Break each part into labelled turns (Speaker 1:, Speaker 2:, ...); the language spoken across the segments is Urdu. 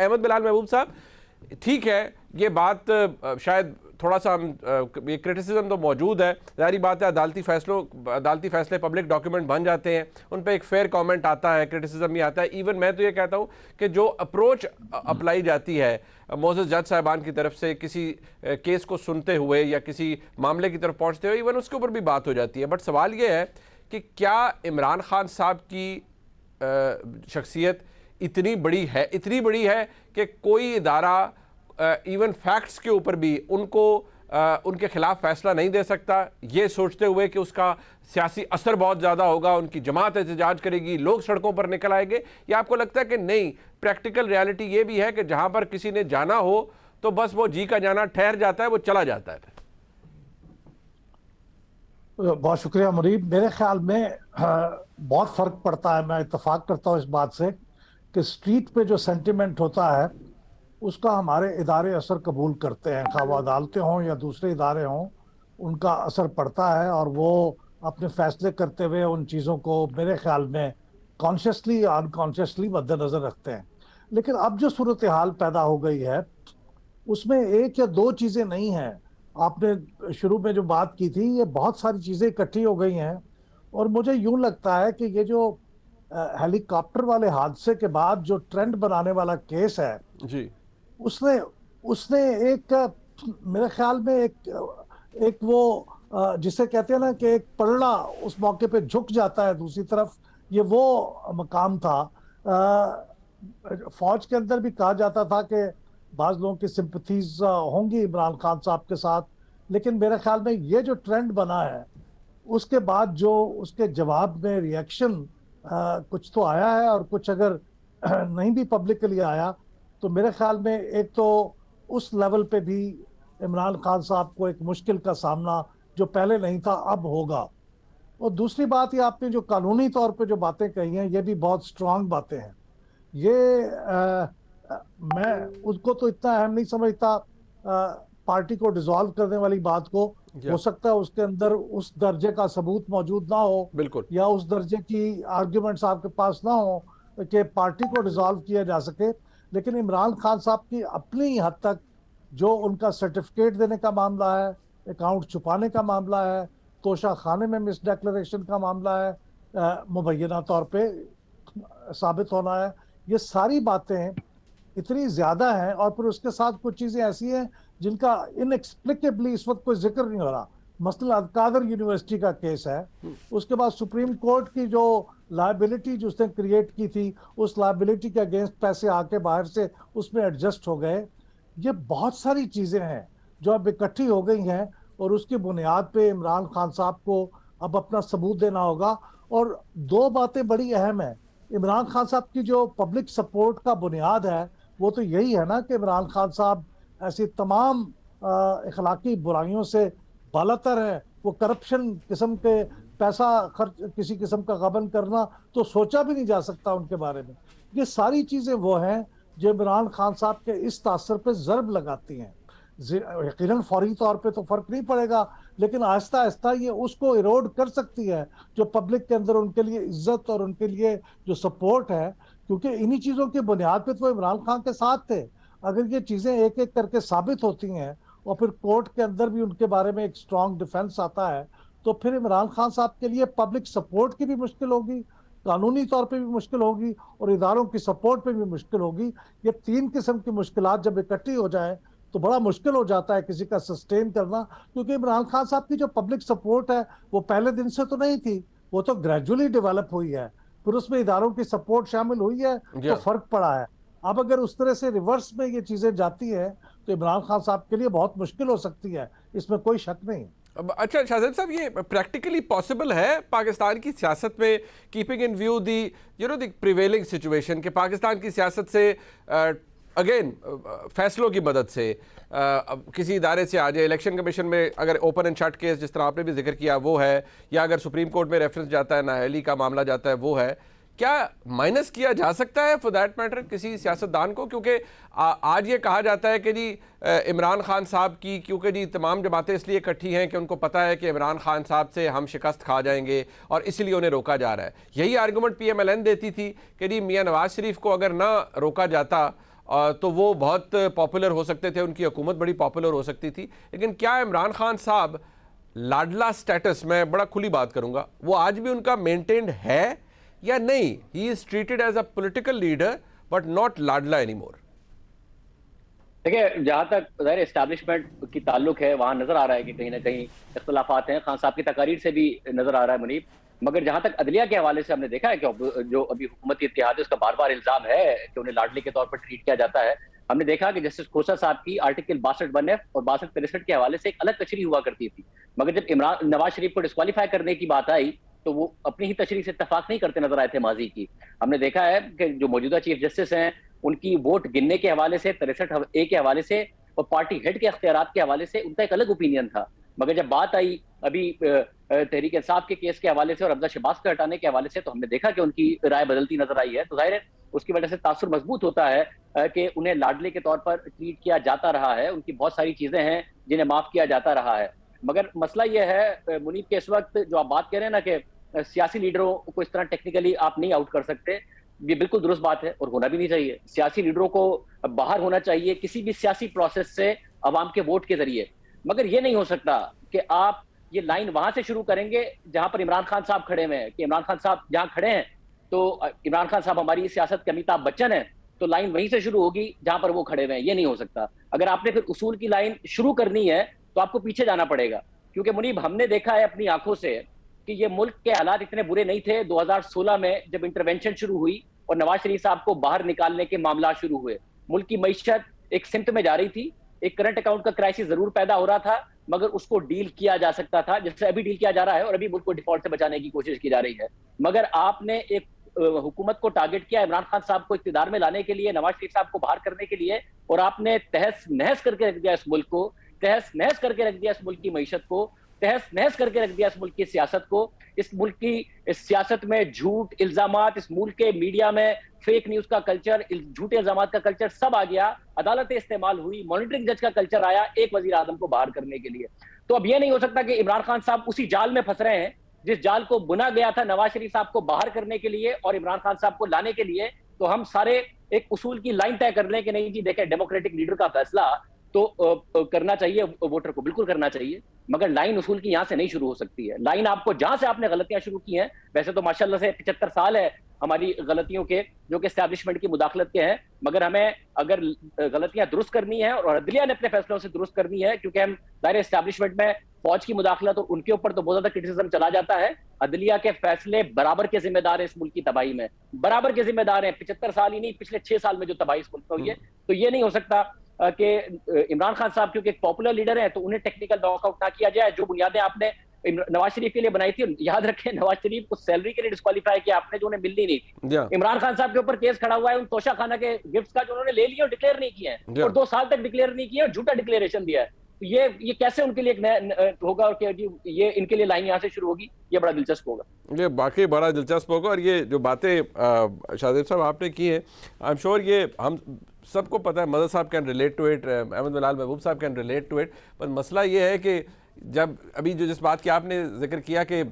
Speaker 1: احمد بلال محبوب صاحب, ٹھیک ہے یہ بات شاید تھوڑا سا یہ کرٹیسزم تو موجود ہے, ظاہری بات ہے عدالتی فیصلے پبلک ڈاکیومنٹ بن جاتے ہیں, ان پہ ایک فیئر کامنٹ آتا ہے, کرٹیسزم بھی آتا ہے. ایون میں تو یہ کہتا ہوں کہ جو اپروچ اپلائی جاتی ہے معزز جج صاحبان کی طرف سے کسی کیس کو سنتے ہوئے یا کسی معاملے کی طرف پہنچتے ہوئے, ایون اس کے اوپر بھی بات ہو جاتی ہے. بٹ سوال یہ ہے کہ کیا عمران خان صاحب کی شخصیت اتنی بڑی ہے کہ کوئی ادارہ ایون فیکٹس کے اوپر بھی ان کے خلاف فیصلہ نہیں دے سکتا, یہ سوچتے ہوئے کہ اس کا سیاسی اثر بہت زیادہ ہوگا, ان کی جماعت احتجاج کرے گی, لوگ سڑکوں پر نکل آئیں گے؟ یا آپ کو لگتا ہے کہ نہیں, پریکٹیکل ریالٹی یہ بھی ہے کہ جہاں پر کسی نے جانا ہو تو بس وہ جی کا جانا ٹھہر جاتا ہے, وہ چلا جاتا ہے؟
Speaker 2: بہت شکریہ مریب. میرے خیال میں بہت فرق پڑتا ہے, میں اتفاق کرتا ہوں اس بات سے کہ اسٹریٹ پہ جو سینٹیمنٹ ہوتا ہے اس کا ہمارے ادارے اثر قبول کرتے ہیں, خواہ وہ عدالتیں ہوں یا دوسرے ادارے ہوں, ان کا اثر پڑتا ہے اور وہ اپنے فیصلے کرتے ہوئے ان چیزوں کو میرے خیال میں کانشیسلی یا انکانشیسلی مد نظر رکھتے ہیں. لیکن اب جو صورتحال پیدا ہو گئی ہے اس میں ایک یا دو چیزیں نہیں ہیں. آپ نے شروع میں جو بات کی تھی, یہ بہت ساری چیزیں اکٹھی ہو گئی ہیں, اور مجھے یوں لگتا ہے کہ یہ جو ہیلی کاپٹر والے حادثے کے بعد جو ٹرینڈ بنانے والا کیس ہے
Speaker 1: جی,
Speaker 2: اس نے ایک میرے خیال میں ایک وہ جسے کہتے ہیں نا کہ ایک پلڑا اس موقع پہ جھک جاتا ہے دوسری طرف, یہ وہ مقام تھا. فوج کے اندر بھی کہا جاتا تھا کہ بعض لوگوں کی سمپتھیز ہوں گی عمران خان صاحب کے ساتھ, لیکن میرے خیال میں یہ جو ٹرینڈ بنا ہے اس کے بعد جو اس کے جواب میں ری ایکشن کچھ تو آیا ہے, اور کچھ اگر نہیں بھی پبلکلی آیا تو میرے خیال میں ایک تو اس لیول پہ بھی عمران خان صاحب کو ایک مشکل کا سامنا جو پہلے نہیں تھا اب ہوگا. اور دوسری بات, یہ آپ نے جو قانونی طور پہ جو باتیں کہی ہیں یہ بھی بہت سٹرونگ باتیں ہیں. یہ میں اس کو تو اتنا اہم نہیں سمجھتا پارٹی کو ڈیزالو کرنے والی بات کو. ہو سکتا ہے اس کے اندر اس درجے کا ثبوت موجود نہ ہو,
Speaker 1: بالکل,
Speaker 2: یا اس درجے کی آرگیومنٹس آپ کے پاس نہ ہو کہ پارٹی کو ڈیزالو کیا جا سکے. لیکن عمران خان صاحب کی اپنی حد تک جو ان کا سرٹیفکیٹ دینے کا معاملہ ہے, اکاؤنٹ چھپانے کا معاملہ ہے, توشہ خانے میں مس ڈیکلریشن کا معاملہ ہے, مبینہ طور پہ ثابت ہونا ہے, یہ ساری باتیں اتنی زیادہ ہیں. اور پھر اس کے ساتھ کچھ چیزیں ایسی ہیں جن کا انیکسپلیکیبلی اس وقت کوئی ذکر نہیں ہو رہا. مثلا القادر یونیورسٹی کا کیس ہے, اس کے بعد سپریم کورٹ کی جو لائبلٹی جو اس نے کریٹ کی تھی, اس لائبلٹی کے اگینسٹ پیسے آ کے باہر سے اس میں ایڈجسٹ ہو گئے. یہ بہت ساری چیزیں ہیں جو اب اکٹھی ہو گئی ہیں, اور اس کی بنیاد پہ عمران خان صاحب کو اب اپنا ثبوت دینا ہوگا. اور دو باتیں بڑی اہم ہیں. عمران خان صاحب کی جو پبلک سپورٹ کا بنیاد ہے وہ تو یہی ہے نا کہ عمران خان صاحب ایسی تمام اخلاقی برائیوں سے بالاتر ہے. وہ کرپشن قسم کے پیسہ خرچ, کسی قسم کا غبن کرنا تو سوچا بھی نہیں جا سکتا ان کے بارے میں. یہ ساری چیزیں وہ ہیں جو عمران خان صاحب کے اس تاثر پہ ضرب لگاتی ہیں. یقیناً فوری طور پہ تو فرق نہیں پڑے گا, لیکن آہستہ آہستہ یہ اس کو ایروڈ کر سکتی ہے جو پبلک کے اندر ان کے لیے عزت اور ان کے لیے جو سپورٹ ہے, کیونکہ انہی چیزوں کی بنیاد پہ تو عمران خان کے ساتھ تھے. اگر یہ چیزیں ایک ایک کر کے ثابت ہوتی ہیں اور پھر کورٹ کے اندر بھی ان کے بارے میں ایک سٹرونگ ڈیفنس آتا ہے, تو پھر عمران خان صاحب کے لیے پبلک سپورٹ کی بھی مشکل ہوگی, قانونی طور پہ بھی مشکل ہوگی, اور اداروں کی سپورٹ پہ بھی مشکل ہوگی. یہ تین قسم کی مشکلات جب اکٹھی ہو جائیں تو بڑا مشکل ہو جاتا ہے کسی کا سسٹین کرنا. کیونکہ عمران خان صاحب کی جو پبلک سپورٹ ہے وہ پہلے دن سے تو نہیں تھی, وہ تو گریجولی ڈیولپ ہوئی ہے, پھر اس میں اداروں کی سپورٹ شامل ہوئی ہے تو فرق پڑا ہے. اب اگر اس طرح سے ریورس میں یہ چیزیں جاتی ہیں تو عمران خان صاحب کے لیے بہت مشکل ہو سکتی ہے, اس میں کوئی شک نہیں.
Speaker 1: اچھا شاہزاد صاحب, یہ پریکٹیکلی پاسبل ہے پاکستان کی سیاست میں, keeping in view the the prevailing situation, کہ پاکستان کی سیاست سے اگین فیصلوں کی مدد سے کسی ادارے سے آ جائے, الیکشن کمیشن میں اگر اوپن اینڈ شٹ کیس جس طرح آپ نے بھی ذکر کیا وہ ہے, یا اگر سپریم کورٹ میں ریفرنس جاتا ہے, نااہلی کا معاملہ جاتا ہے وہ ہے, کیا مائنس کیا جا سکتا ہے فار دیٹ میٹر کسی سیاستدان کو؟ کیونکہ آج یہ کہا جاتا ہے کہ جی عمران خان صاحب کی, کیونکہ جی تمام جماعتیں اس لیے اکٹھی ہیں کہ ان کو پتہ ہے کہ عمران خان صاحب سے ہم شکست کھا جائیں گے اور اسی لیے انہیں روکا جا رہا ہے. یہی آرگومنٹ پی ایم ایل این دیتی تھی کہ جی میاں نواز شریف کو اگر نہ روکا جاتا تو وہ بہت پاپولر ہو سکتے تھے, ان کی حکومت بڑی پاپولر ہو سکتی تھی. لیکن کیا عمران خان صاحب لاڈلا سٹیٹس, میں بڑا کھلی بات کروں گا, وہ آج بھی ان کا مینٹینڈ ہے یا نہیں؟ He is treated as a political leader but not لاڈلا اینی مور.
Speaker 3: دیکھیں, جہاں تک ظاہر اسٹیبلشمنٹ کی تعلق ہے وہاں نظر آ رہا ہے کہ کہیں نہ کہیں اختلافات ہیں, خان صاحب کی تقاریر سے بھی نظر آ رہا ہے منیب. مگر جہاں تک عدلیہ کے حوالے سے ہم نے دیکھا ہے کہ جو ابھی حکومتی اتحاد ہے اس کا بار بار الزام ہے کہ انہیں لاڈلی کے طور پر ٹریٹ کیا جاتا ہے. ہم نے دیکھا کہ جسٹس کھوسا صاحب کی آرٹیکل 62(1)(f) اور 62(63) کے حوالے سے ایک الگ تشریح ہوا کرتی تھی, مگر جب نواز شریف کو ڈسکوالیفائی کرنے کی بات آئی تو وہ اپنی ہی تشریح سے اتفاق نہیں کرتے نظر آئے تھے ماضی کی. ہم نے دیکھا ہے کہ جو موجودہ چیف جسٹس ہیں ان کی ووٹ گننے کے حوالے سے 63A کے حوالے سے اور پارٹی ہیڈ کے اختیارات کے حوالے سے ان کا ایک الگ اوپینین تھا. مگر جب بات آئی ابھی تحریک انصاف کے کیس کے حوالے سے اور حمزہ شہباز کو ہٹانے کے حوالے سے تو ہم نے دیکھا کہ ان کی رائے بدلتی نظر آئی ہے. تو ظاہر ہے اس کی وجہ سے تاثر مضبوط ہوتا ہے کہ انہیں لاڈلے کے طور پر ٹریٹ کیا جاتا رہا ہے. ان کی بہت ساری چیزیں ہیں جنہیں معاف کیا جاتا رہا ہے. مگر مسئلہ یہ ہے منیب کہ اس وقت جو آپ بات کہہ رہے ہیں نا کہ سیاسی لیڈروں کو اس طرح ٹیکنیکلی آپ نہیں آؤٹ کر سکتے, یہ بالکل درست بات ہے اور ہونا بھی نہیں چاہیے. سیاسی لیڈروں کو باہر ہونا چاہیے کسی بھی سیاسی پروسیس سے عوام کے ووٹ کے ذریعے. مگر یہ نہیں ہو سکتا کہ آپ یہ لائن وہاں سے شروع کریں گے جہاں پر عمران خان صاحب کھڑے ہوئے ہیں, کہ عمران خان صاحب جہاں کھڑے ہیں تو عمران خان صاحب ہماری سیاست کے امیتابھ بچن ہیں, تو لائن وہیں سے شروع ہوگی جہاں پر وہ کھڑے ہوئے ہیں. یہ نہیں ہو سکتا. اگر آپ نے پھر اصول کی لائن شروع کرنی ہے تو آپ کو پیچھے جانا پڑے گا, کیونکہ منیب ہم نے دیکھا ہے اپنی آنکھوں سے کہ یہ ملک کے حالات اتنے برے نہیں تھے 2016 میں جب انٹرونشن شروع ہوئی اور نواز شریف صاحب کو باہر نکالنے کے معاملات شروع ہوئے. ملک کی معیشت ایک سمت میں جا رہی تھی, ایک کرنٹ اکاؤنٹ کا کرائسس ضرور پیدا ہو رہا تھا, مگر اس کو ڈیل کیا جا سکتا تھا جیسے ابھی ڈیل کیا جا رہا ہے, اور ابھی ملک کو ڈیفالٹ سے بچانے کی کوشش کی جا رہی ہے. مگر آپ نے ایک حکومت کو ٹارگٹ کیا عمران خان صاحب کو اقتدار میں لانے کے لیے, نواز شریف صاحب کو باہر کرنے کے لیے, اور آپ نے تہس نہس کر کے رکھ دیا اس ملک کو, تہس نہس کر کے رکھ دیا اس ملک کی معیشت کو, تہس نہس کر کے رکھ دیا اس ملک کی سیاست کو. اس ملک کی اس سیاست میں جھوٹ الزامات, اس ملک کے میڈیا میں فیک نیوز کا کلچر, جھوٹے الزامات کا کلچر سب آ گیا. عدالتیں استعمال ہوئی, مانیٹرنگ جج کا کلچر آیا ایک وزیر اعظم کو باہر کرنے کے لیے. تو اب یہ نہیں ہو سکتا کہ عمران خان صاحب اسی جال میں پھنس رہے ہیں جس جال کو بنا گیا تھا نواز شریف صاحب کو باہر کرنے کے لیے اور عمران خان صاحب کو لانے کے لیے. تو ہم سارے ایک اصول کی لائن طے کر لیں کہ نہیں جی دیکھیں ڈیموکریٹک لیڈر کا فیصلہ تو کرنا چاہیے ووٹر کو, بالکل کرنا چاہیے, مگر لائن اصول کی یہاں سے نہیں شروع ہو سکتی ہے. لائن آپ کو جہاں سے آپ نے غلطیاں شروع کی ہیں, ویسے تو ماشاءاللہ سے 75 سال ہے ہماری غلطیوں کے جو کہ اسٹیبلشمنٹ کی مداخلت کے ہیں, مگر ہمیں اگر غلطیاں درست کرنی ہیں اور عدلیہ نے اپنے فیصلوں سے درست کرنی ہے, کیونکہ ہم ظاہر اسٹیبلشمنٹ میں فوج کی مداخلت اور ان کے اوپر تو بہت زیادہ کرٹیسزم چلا جاتا ہے. عدلیہ کے فیصلے برابر کے ذمہ دار ہیں اس ملک کی تباہی میں, برابر کے ذمہ دار ہیں. 75 سال ہی نہیں, پچھلے 6 سال میں جو تباہی اس ملک میں ہوئی ہے. تو یہ نہیں ہو سکتا کہ عمران خان صاحب کیونکہ ایک پاپولر لیڈر ہیں تو انہیں ٹیکنیکل ناک آؤٹ نہ کیا جائے. جو بنیادیں آپ نے نواز شریف کے لیے بنائی تھی, یاد رکھیں نواز شریف کو سیلری کے لیے ڈسکوالیفائی کیا آپ نے جو انہیں ملنی نہیں تھی. عمران خان صاحب کے اوپر کیس کھڑا ہوا ہے ان توشہ خانہ کے گفٹس کا جو انہوں نے لے لیے اور ڈکلیئر نہیں کیے ہیں, اور 2 سال تک ڈکلیئر نہیں کیے اور جھوٹا ڈکلیریشن دیا ہے. یہ کیسے ان کے لیے ایک نیا ہوگا اور کہ یہ ان کے لیے لائن یہاں سے شروع ہوگی, یہ بڑا دلچسپ ہوگا.
Speaker 1: یہ باقی بڑا دلچسپ ہوگا. اور یہ جو باتیں شاہزیب صاحب آپ نے کی ہیں, آئی ایم شور یہ ہم سب کو پتہ ہے, مدد صاحب can relate to it, Ahmed Bilal Mehboob صاحب کین ریلیٹ ٹو اٹ. پر مسئلہ یہ ہے کہ جب ابھی جو جس بات کی آپ نے ذکر کیا کہ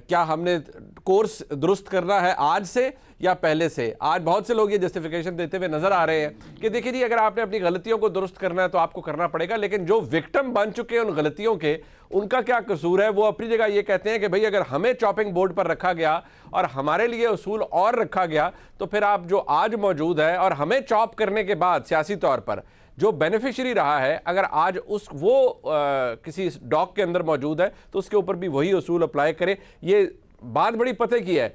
Speaker 1: کیا ہم نے کورس درست کرنا ہے آج سے یا پہلے سے, آج بہت سے لوگ یہ جسٹیفیکیشن دیتے ہوئے نظر آ رہے ہیں کہ دیکھیں جی اگر آپ نے اپنی غلطیوں کو درست کرنا ہے تو آپ کو کرنا پڑے گا, لیکن جو وکٹم بن چکے ہیں ان غلطیوں کے, ان کا کیا قصور ہے؟ وہ اپنی جگہ یہ کہتے ہیں کہ بھئی اگر ہمیں چاپنگ بورڈ پر رکھا گیا اور ہمارے لیے اصول اور رکھا گیا تو پھر آپ جو آج موجود ہے اور ہمیں چاپ کرنے کے بعد سیاسی طور پر جو بینیفیشری رہا ہے, اگر آج وہ کسی ڈاک کے اندر موجود ہے تو اس کے اوپر بھی وہی اصول اپلائی کرے. یہ بات بڑی پتہ کی ہے